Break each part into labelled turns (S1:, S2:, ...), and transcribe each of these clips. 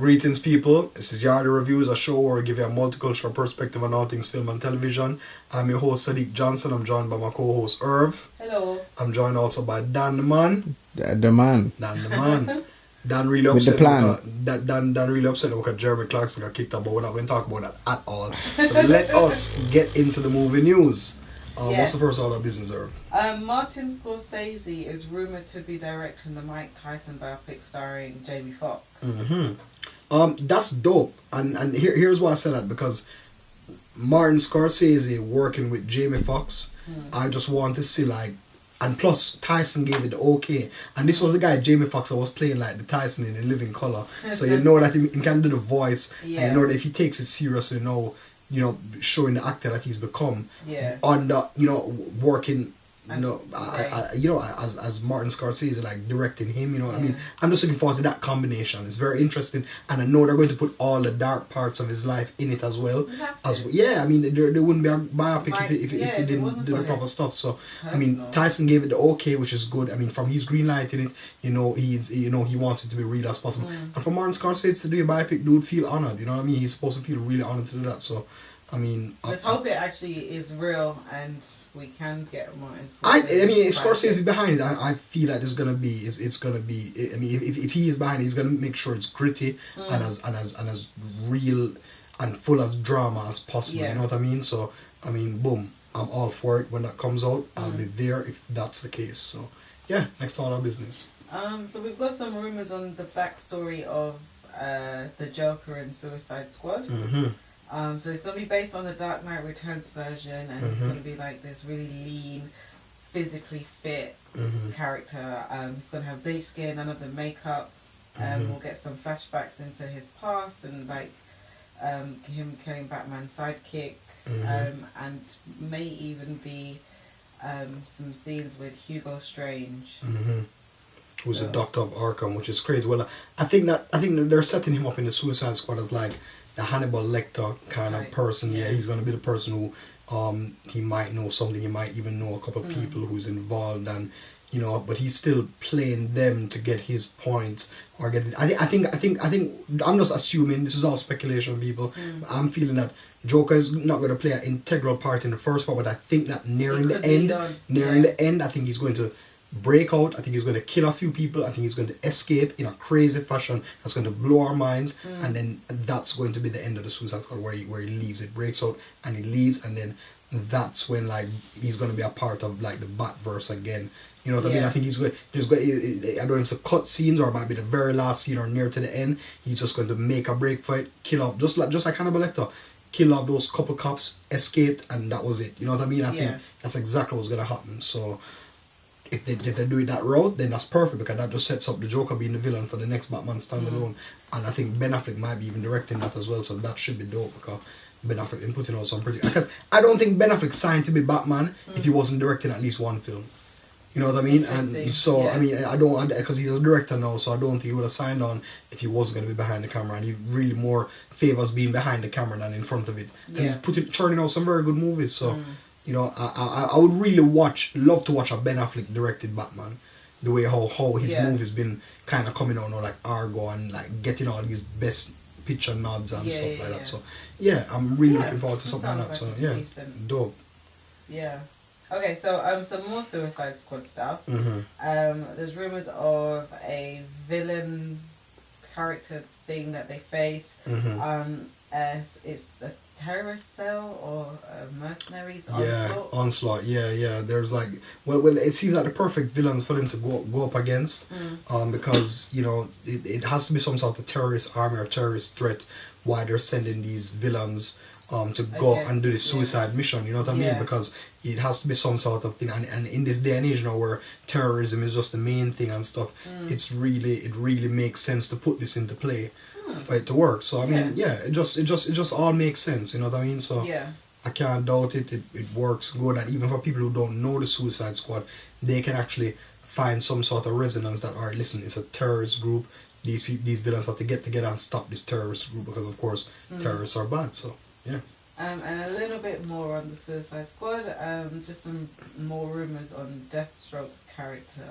S1: Greetings, people. This is Yardi Reviews, a show where we give you a multicultural perspective on all things film and television. I'm your host, Sadiq Johnson. I'm joined by my co-host, Irv.
S2: Hello.
S1: I'm joined also by Dan the Man.
S3: The man.
S1: Dan the Man. Dan really
S3: With
S1: upset
S3: the plan.
S1: Dan really upset because Jeremy Clarkson got kicked out, but we're not going to talk about that at all. So let us get into the movie news. What's the first order of business, Irv?
S2: Martin Scorsese is rumoured to be directing the Mike Tyson biopic starring Jamie Foxx.
S1: That's dope. And here's why I said that, because Martin Scorsese working with Jamie Foxx, I just want to see, like, and plus Tyson gave it the okay, and this was the guy Jamie Foxx that was playing like the Tyson in living color, so you know that he can do the voice, and you know that if he takes it seriously, showing the actor that he's become, on the working, as Martin Scorsese, like, directing him, I mean, I'm just looking forward to that combination. It's very interesting, and I know they're going to put all the dark parts of his life in it as well. I mean, there wouldn't be a biopic if he didn't do the proper stuff. So I mean, Tyson gave it the okay, which is good. I mean, from his green lighting it, he wants it to be real as possible. And for Martin Scorsese to do a biopic, dude, feel honored. You know what I mean? He's supposed to feel really honored to do that. So I mean,
S2: let's hope it actually is real and we can get Martin Scorsese.
S1: I mean, if Scorsese is behind it, I feel that it's gonna be. I mean, if he is behind it, he's gonna make sure it's gritty and as real and full of drama as possible. You know what I mean? So I mean, boom, I'm all for it when that comes out. I'll be there if that's the case. So yeah, next order of business.
S2: So we've got some rumors on the backstory of the Joker and Suicide Squad. So it's going to be based on the Dark Knight Returns version, and it's going to be like this really lean, physically fit character. He's going to have bleach skin, none of the makeup. We'll get some flashbacks into his past and like him killing Batman's sidekick, and may even be some scenes with Hugo Strange.
S1: Who's a Doctor of Arkham, which is crazy. Well, I think that they're setting him up in the Suicide Squad as like the Hannibal Lecter kind of person. Yeah, he's going to be the person who he might know something, he might even know a couple of people who's involved, and but he's still playing them to get his point or get it. I think I'm just assuming, this is all speculation, people. I'm feeling that Joker is not going to play an integral part in the first part, but I think that nearing the end, I think he's going to break out. I think he's going to kill a few people. I think he's going to escape in a crazy fashion that's going to blow our minds, and then that's going to be the end of the Suicide Squad, where he leaves. It breaks out and he leaves, and then that's when, like, he's going to be a part of, like, the Batverse again. You know what I mean? I think he's going. I don't know if it's a cut scenes or it might be the very last scene or near to the end. He's just going to make a break for it, kill off just like Hannibal Lecter, kill off those couple cops, escaped, and that was it. You know what I mean? I think that's exactly what's going to happen. So if they do it that route, then that's perfect, because that just sets up the Joker being the villain for the next Batman standalone. And I think Ben Affleck might be even directing that as well, so that should be dope, because Ben Affleck been putting out some pretty... Because I don't think Ben Affleck signed to be Batman if he wasn't directing at least one film. You know what I mean? And so, I mean, I don't... Because he's a director now, so I don't think he would have signed on if he wasn't going to be behind the camera. And he really more favors being behind the camera than in front of it. And he's churning out some very good movies, so... I would really love to watch a Ben Affleck directed Batman. The way how his movies been kind of coming out now, like Argo, and like getting all these best picture nods and stuff like that. So yeah, I'm really looking forward to something like that. So yeah, dope.
S2: Yeah. Okay, so some more Suicide Squad stuff. There's rumors of a villain character thing that they face. It's a terrorist cell or mercenaries
S1: onslaught. There's like well it seems like the perfect villains for them to go up against, because it has to be some sort of terrorist army or terrorist threat why they're sending these villains to go and do the suicide mission. You know what I mean? Because it has to be some sort of thing, and in this day and age now where terrorism is just the main thing and stuff, it really makes sense to put this into play for it to work. So I mean, it just all makes sense. You know what I mean? So I can't doubt it. It works good, and even for people who don't know the Suicide Squad, they can actually find some sort of resonance that, alright, listen, it's a terrorist group. These villains have to get together and stop this terrorist group, because of course terrorists are bad. So yeah.
S2: And a little bit more on the Suicide Squad. Just some more rumours on Deathstroke's character.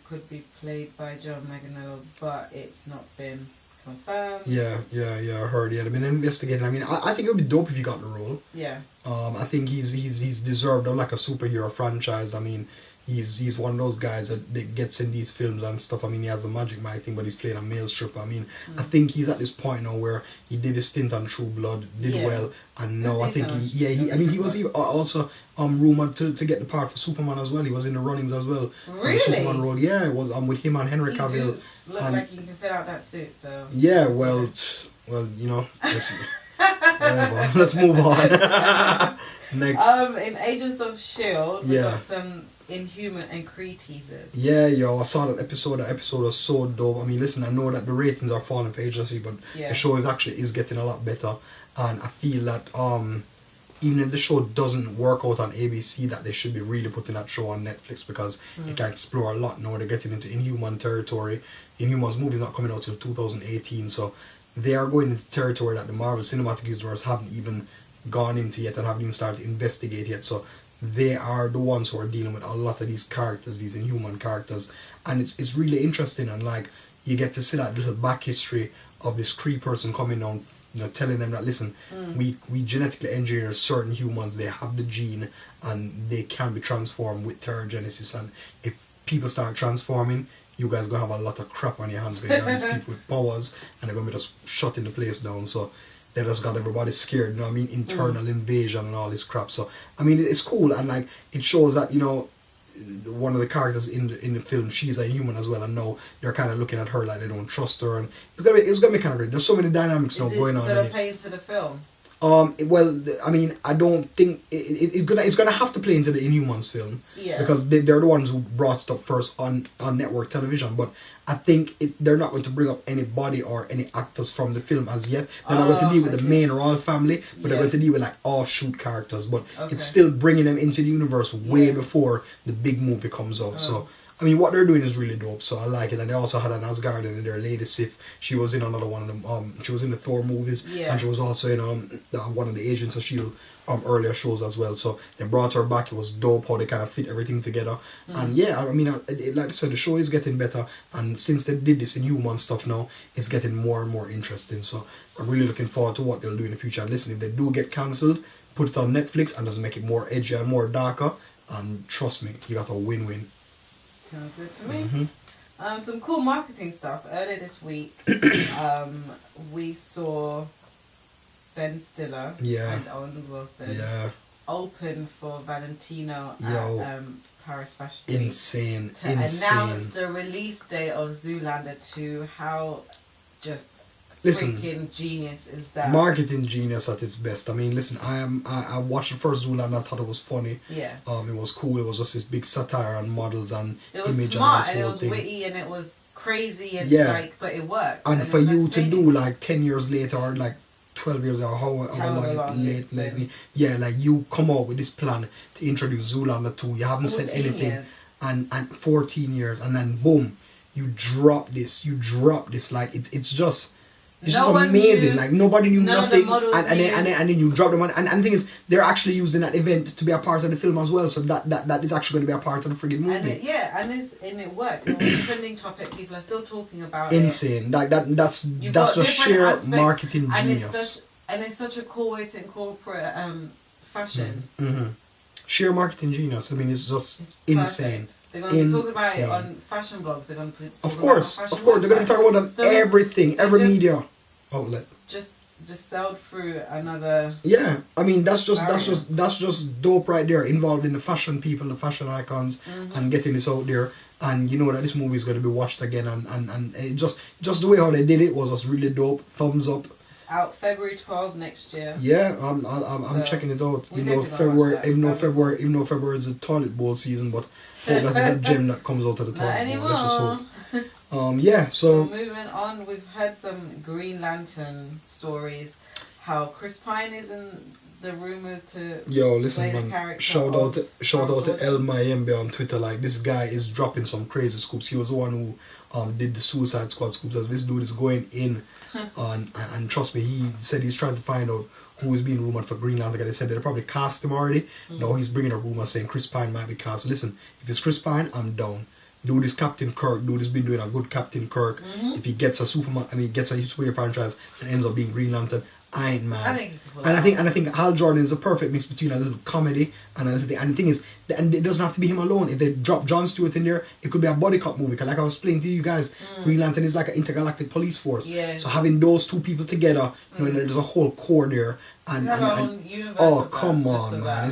S2: Could be played by Manganiello, but it's not been confirmed.
S1: Yeah, I heard. Yeah, they've been investigating. I mean, I think it would be dope if he got the role.
S2: Yeah.
S1: I think he's deserved of like a superhero franchise. I mean, he's one of those guys that gets in these films and stuff. I mean, he has a Magic Mike thing, but he's playing a male stripper. I mean, I think he's at this point now where he did his stint on True Blood, did well, and now I think he was also rumored to get the part for Superman as well. He was in the runnings as well.
S2: Really?
S1: For the Superman role. Yeah, it was with him and Henry
S2: You
S1: Cavill.
S2: do look like you can fit out that suit, so.
S1: Yeah, well, you know. Whatever. Let's move on. Next.
S2: In Agents of S.H.I.E.L.D, we got some Inhuman and Kree teasers.
S1: Yeah, yo, I saw that episode. That episode was so dope. I mean, listen, I know that the ratings are falling for agency, but the show is getting a lot better. And I feel that even if the show doesn't work out on ABC, that they should be really putting that show on Netflix because it can explore a lot now. They're getting into Inhuman territory. Inhumans movie's not coming out till 2018, so they are going into territory that the Marvel Cinematic Universe haven't even gone into yet and haven't even started to investigate yet. So they are the ones who are dealing with a lot of these characters, these Inhuman characters, and it's really interesting. And like you get to see that little back history of this Kree person coming down, you know, telling them that listen, we genetically engineer certain humans. They have the gene and they can be transformed with teragenesis. And if people start transforming, you guys gonna have a lot of crap on your hands. Because you have these people with powers and they're gonna be just shutting the place down. So they just got everybody scared, you know what I mean? Internal invasion and all this crap. So I mean, it's cool, and like it shows that, you know, one of the characters in the film, she's a human as well, and now they're kind of looking at her like they don't trust her, and it's gonna be kind of great. There's so many dynamics now going on.
S2: Is it gonna play into the film?
S1: Well, I mean, I don't think it's gonna have to play into the Inhumans film, because they're the ones who brought stuff first on network television. But I think they're not going to bring up anybody or any actors from the film as yet. They're not going to deal with the main royal family, but they're going to deal with like offshoot characters. But it's still bringing them into the universe way before the big movie comes out. So I mean, what they're doing is really dope, so I like it. And they also had an Asgardian in there, Lady Sif. She was in another one of them. She was in the Thor movies, and she was also in one of the Agents of S.H.I.E.L.D. Earlier shows as well. So they brought her back. It was dope how they kind of fit everything together. And yeah, I mean, like I said, the show is getting better. And since they did this Inhuman stuff now, it's getting more and more interesting. So I'm really looking forward to what they'll do in the future. And listen, if they do get cancelled, put it on Netflix and just make it more edgy and more darker. And trust me, you got a win-win.
S2: Sounds good to me. Some cool marketing stuff. Earlier this week, we saw Ben Stiller and Owen Wilson open for Valentino at Paris Fashion Week.
S1: Insane.
S2: To announce the release date of Zoolander 2. How just freaking genius is that?
S1: Marketing genius at its best. I mean, listen, I watched the first Zoolander. I thought it was funny. Yeah. It was cool. It was just this big satire on models and
S2: it was
S1: image
S2: smart,
S1: and
S2: it was witty, and it was crazy, and but it worked.
S1: And for you to do like 10 years later, or like 12 years or however long lately, like you come out with this plan to introduce Zoolander 2. You haven't said anything, and 14 years, and then boom, you drop this. Like it's just. It's just amazing. Like nobody knew nothing, and then you drop them. And the thing is, they're actually using that event to be a part of the film as well. So that is actually going to be a part of the friggin' movie.
S2: And it worked. It was a trending topic. People are still talking about
S1: Insane.
S2: it.
S1: That's just sheer aspects, marketing genius.
S2: And it's such a cool way to incorporate fashion.
S1: Sheer marketing genius. I mean, it's insane.
S2: They're going to be talking about it on fashion blogs. They're going to
S1: of course. They're going to talk about it on everything, every media outlet.
S2: Just sailed through another.
S1: Yeah, I mean that's just dope right there. Involved in the fashion people, the fashion icons, and getting this out there. And you know that this movie is going to be watched again, and it just the way how they did it was just really dope. Thumbs up.
S2: Out February 12th next year.
S1: Yeah, I'm checking it out. Even though February is a toilet bowl season, but that is a gem that comes out of the toilet bowl. Let's just hope. So
S2: moving on, we've heard some Green Lantern stories. How Chris Pine is in the rumor to
S1: listen,
S2: play
S1: man. Shout out to El Mayembe on Twitter. Like, this guy is dropping some crazy scoops. He was the one who did the Suicide Squad scoops. This dude is going in. And trust me, he said he's trying to find out who is being rumored for Green Lantern. They said they probably cast him already. Now he's bringing a rumor saying Chris Pine might be cast. Listen, if it's Chris Pine, I'm down. do this Captain Kirk, do this, been doing a good Captain Kirk. If he gets a gets a superhero franchise and ends up being Green Lantern, I ain't mad. I think Hal Jordan is a perfect mix between a little comedy and a little thing. And the thing is, and it doesn't have to be him alone. If they drop Jon Stewart in there, it could be a body cop movie. Cause like I was explaining to you guys, Green Lantern is like an intergalactic police force.
S2: Yeah.
S1: So having those two people together, you know, there's a whole core there. And oh come on, man,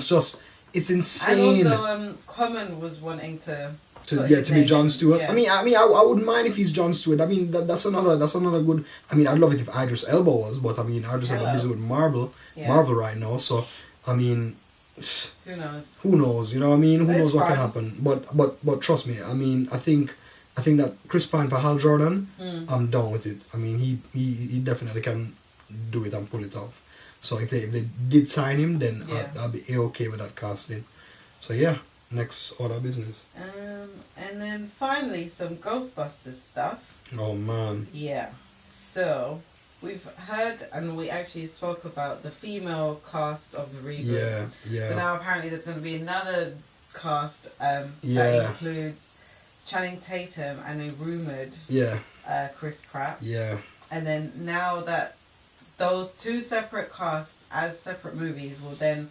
S1: it's insane.
S2: And also, Common was wanting to
S1: be Jon Stewart.
S2: Yeah.
S1: I wouldn't mind if he's Jon Stewart. I mean, that's another good. I mean, I'd love it if Idris Elba was, but I mean, Idris Elba busy with Marvel right now. So, I mean,
S2: who knows?
S1: Who knows? You know what I mean? Who knows what can happen? But trust me. I mean, I think that Chris Pine for Hal Jordan, I'm down with it. I mean, he definitely can do it and pull it off. So if they did sign him, then I'll be okay with that casting. So yeah. Next order of business.
S2: And then finally some Ghostbusters stuff.
S1: Oh man.
S2: Yeah. So we've heard and we actually spoke about the female cast of the reboot.
S1: Yeah.
S2: So now apparently there's going to be another cast that includes Channing Tatum and a rumoured Chris Pratt.
S1: Yeah.
S2: And then now that those two separate casts as separate movies will then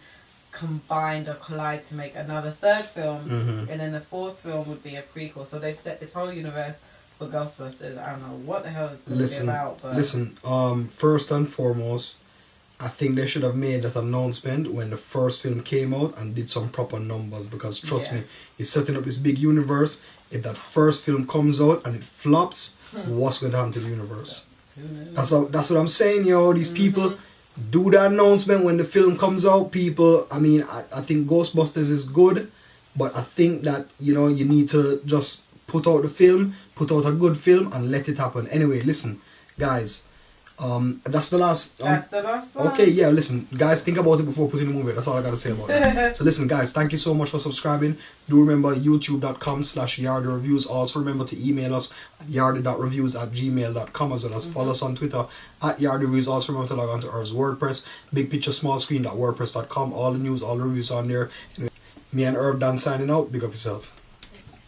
S2: combined or collide to make another third film, and then the fourth film would be a prequel. So they've set this whole universe for Ghostbusters. I don't know what the hell it's going to be about. But
S1: listen, first and foremost, I think they should have made that announcement when the first film came out and did some proper numbers, because trust me, he's setting up this big universe. If that first film comes out and it flops, what's going to happen to the universe? That's what I'm saying, yo. These people do the announcement when the film comes out, people. I mean, I think Ghostbusters is good, but I think that, you know, you need to just put out the film, put out a good film, and let it happen. Anyway, listen, guys, that's the last.
S2: That's the last one.
S1: Okay, yeah, listen, guys, think about it before putting the movie. That's all I gotta say about that. So listen, guys, thank you so much for subscribing. Do remember youtube.com/YardyReviews. Also remember to email us at yardy.reviews@gmail.com, as well as follow us on Twitter at YardyReviews. Also remember to log on to our WordPress, bigpicturesmallscreen.wordpress.com. All the news, all the reviews on there. Anyway, me and Herb done signing out. Big up yourself.